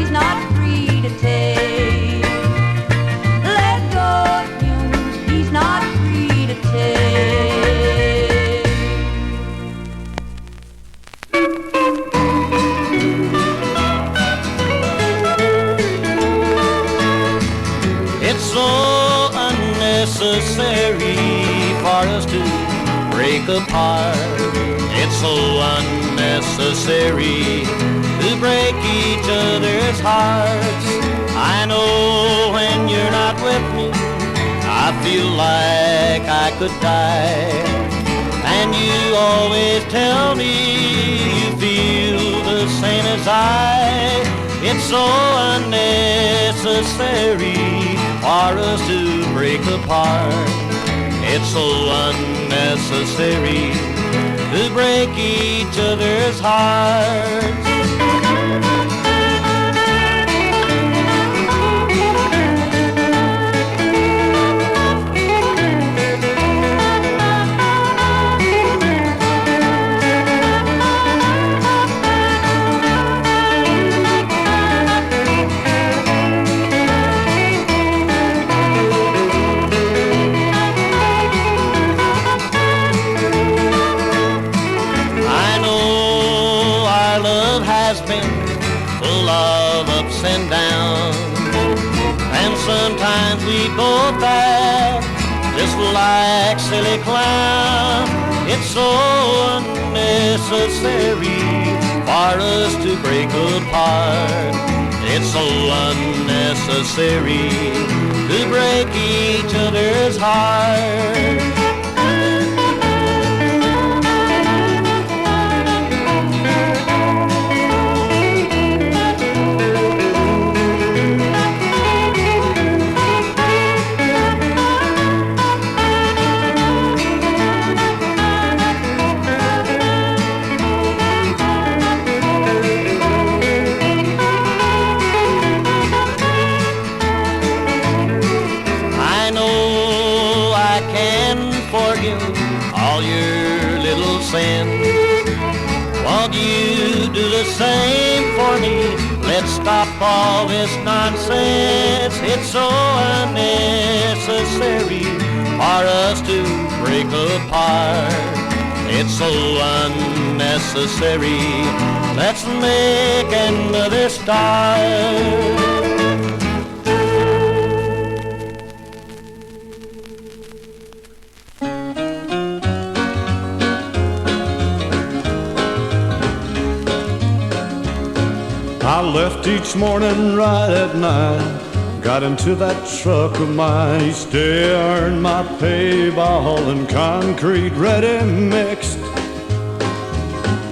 he's not free to take. Let go of him, he's not free to take. It's so unnecessary for us to break apart. It's so unnecessary to break each other's hearts. I know when you're not with me, I feel like I could die. And you always tell me you feel the same as I. It's so unnecessary for us to break apart. It's so unnecessary to break each other's hearts. And down, and sometimes we both act just like silly clowns. It's so unnecessary for us to break apart. It's so unnecessary to break each other's hearts. All your little sins. Won't you do the same for me? Let's stop all this nonsense. It's so unnecessary for us to break apart. It's so unnecessary. Let's make another start. I left each morning right at 9, got into that truck of mine. Each day I earned my pay by hauling concrete ready mixed.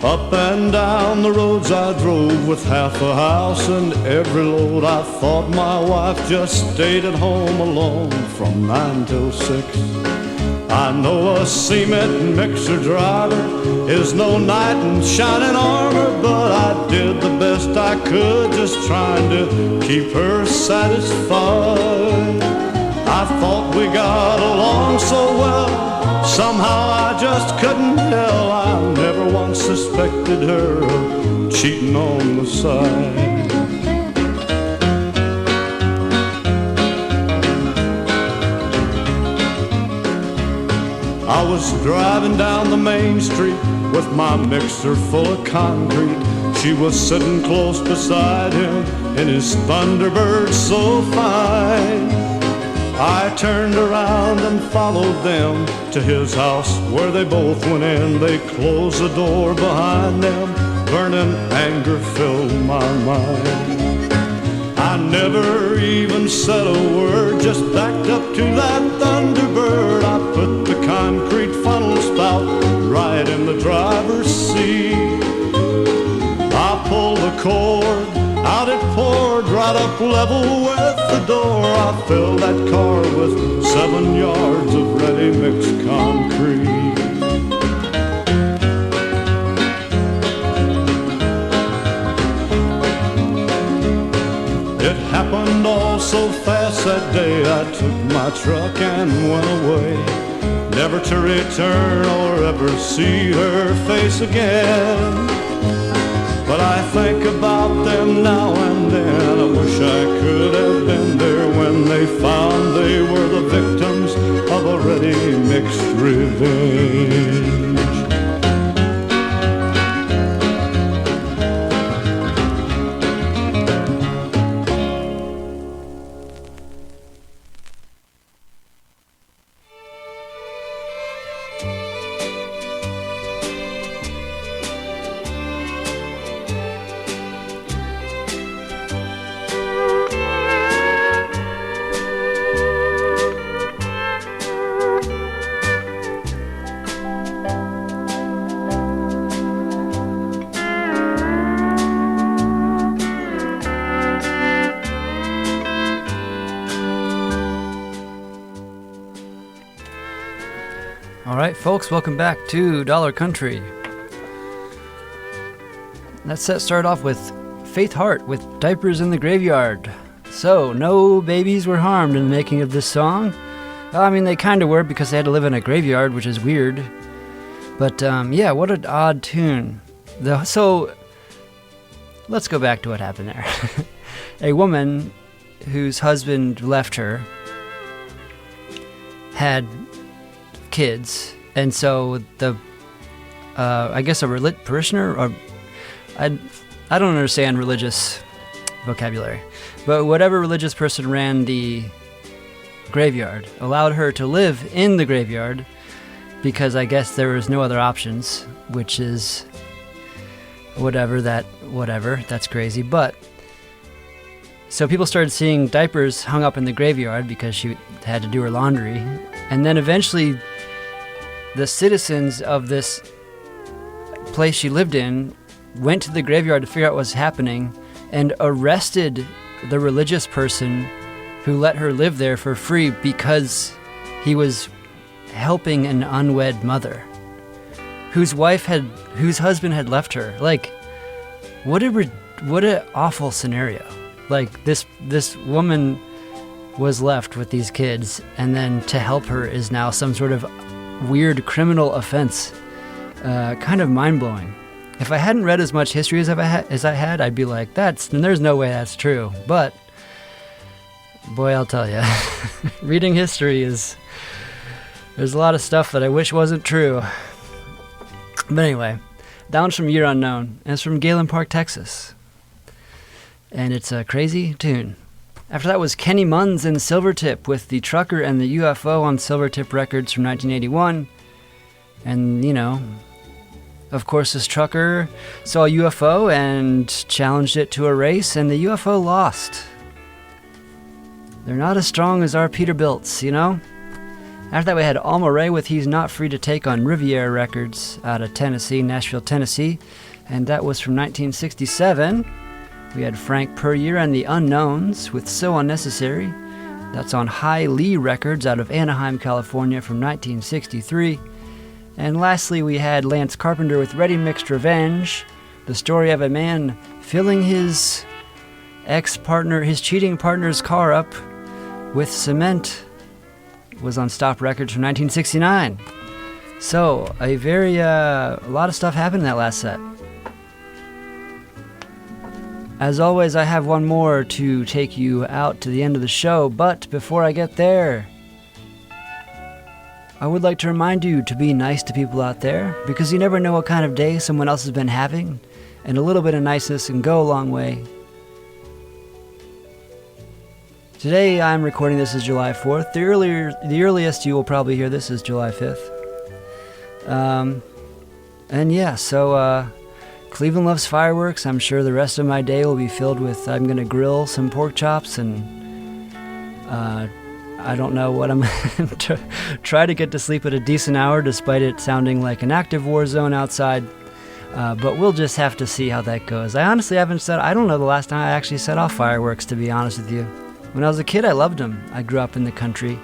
Up and down the roads I drove with half a house and every load. I thought my wife just stayed at home alone from 9 till 6. I know a cement mixer driver is no knight in shining armor, but I did the best I could, just trying to keep her satisfied. I thought we got along so well, somehow I just couldn't tell. I never once suspected her of cheating on the side. I was driving down the main street with my mixer full of concrete. She was sitting close beside him in his Thunderbird so fine. I turned around and followed them to his house where they both went in. They closed the door behind them, burning anger filled my mind. I never even said a word, just backed up to that Thunderbird. I put the concrete funnel spout right in the driver's seat. I pulled the cord, out it poured right up level with the door. I filled that car with 7 yards of ready-mixed concrete. It happened all so fast that day. I took my truck and went away, never to return or ever see her face again. But I think about them now and then. I could have been there when they found they were the victims of a ready-mixed revenge. Alright folks, welcome back to Dollar Country. That set started off with Faith Hart with Diapers in the Graveyard. So, no babies were harmed in the making of this song. I mean, they kind of were because they had to live in a graveyard, which is weird. But yeah, what an odd tune. So, let's go back to what happened there. A woman whose husband left her had kids, and so the I guess a parishioner, or I don't understand religious vocabulary, but whatever religious person ran the graveyard allowed her to live in the graveyard because I guess there was no other options, which is whatever, that's crazy. But so people started seeing diapers hung up in the graveyard because she had to do her laundry, and then eventually the citizens of this place she lived in went to the graveyard to figure out what was happening and arrested the religious person who let her live there for free because he was helping an unwed mother whose husband had left her. Like, what an awful scenario. Like, this woman was left with these kids, and then to help her is now some sort of weird criminal offense. Kind of mind-blowing. If I hadn't read as much history as I had, I'd be like, there's no way that's true. But boy, I'll tell you, reading history there's a lot of stuff that I wish wasn't true. But anyway, that one's from Year Unknown, and it's from Galen Park, Texas. And it's a crazy tune. After that was Kenny Munns and Silvertip with The Trucker and the UFO on Silvertip Records from 1981. And, you know, of course this trucker saw a UFO and challenged it to a race, and the UFO lost. They're not as strong as our Peterbilts, you know? After that we had Alma Ray with He's Not Free to Take on Riviera Records out of Tennessee, Nashville, Tennessee. And that was from 1967. We had Frank Puryear and the Unknowns with So Unnecessary. That's on High Lee Records out of Anaheim, California from 1963. And lastly, we had Lance Carpenter with Ready Mixed Revenge, the story of a man filling his cheating partner's car up with cement. Was on Stop Records from 1969. So, a lot of stuff happened in that last set. As always, I have one more to take you out to the end of the show, but before I get there, I would like to remind you to be nice to people out there, because you never know what kind of day someone else has been having, and a little bit of niceness can go a long way. Today I'm recording this is July 4th. The earliest you will probably hear this is July 5th. And yeah, so Cleveland loves fireworks. I'm sure the rest of my day will be filled with, I'm going to grill some pork chops and I don't know what I'm to try to get to sleep at a decent hour despite it sounding like an active war zone outside. But we'll just have to see how that goes. I honestly I don't know the last time I actually set off fireworks, to be honest with you. When I was a kid, I loved them. I grew up in the country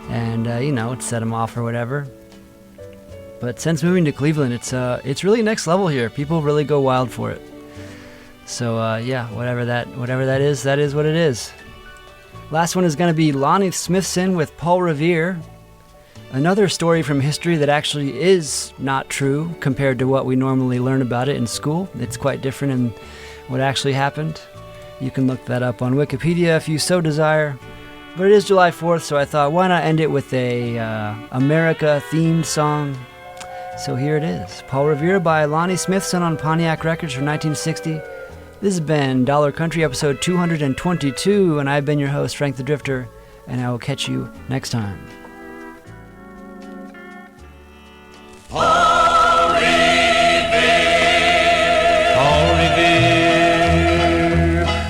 and, would set them off or whatever. But since moving to Cleveland, it's really next level here. People really go wild for it. So, yeah, whatever that is what it is. Last one is going to be Lonnie Smithson with Paul Revere. Another story from history that actually is not true compared to what we normally learn about it in school. It's quite different in what actually happened. You can look that up on Wikipedia if you so desire. But it is July 4th, so I thought, why not end it with a America-themed song? So here it is. Paul Revere by Lonnie Smithson on Pontiac Records from 1960. This has been Dollar Country episode 222, and I've been your host, Frank the Drifter, and I will catch you next time. Paul Revere, Paul Revere,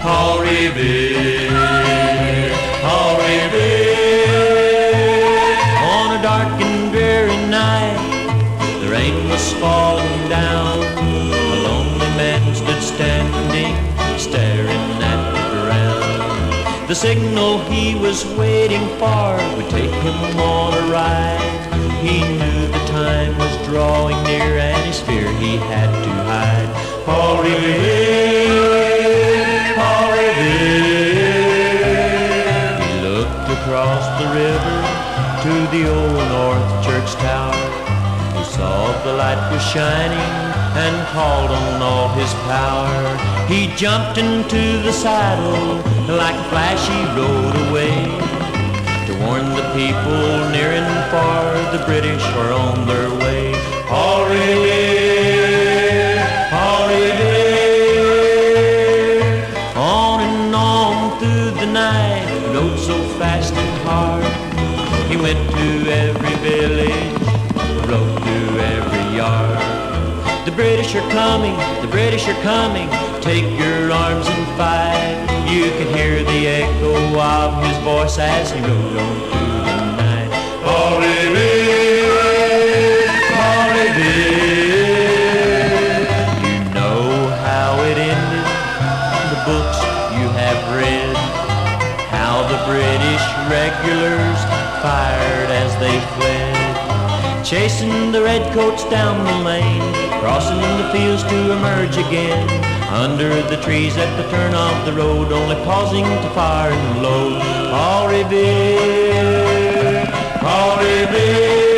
Paul Revere, Paul Revere. On a dark and dreary night, the rain was falling down. A lonely man stood standing, staring at the ground. The signal he was waiting for would take him on a ride. He knew the time was drawing near and his fear he had to hide. Paul Revere, Paul Revere. He looked across the river to the old North Church tower. He saw the light was shining and called on all his power. He jumped into the saddle, like a flash he rode away, to warn the people near and far, the British are on their way. Paul Revere, Paul Revere. On and on through the night, rode so fast and hard. He went to every village, rode to every yard. The British are coming, the British are coming, take your arms and fight. You could hear the echo of his voice as he rode on through the night. Paul Revere, Paul Revere. You know how it ended, the books you have read, how the British regulars fired as they fled, chasing the redcoats down the lane, crossing the fields to emerge again, under the trees at the turn of the road, only pausing to fire and load. Paul Revere, Paul Revere.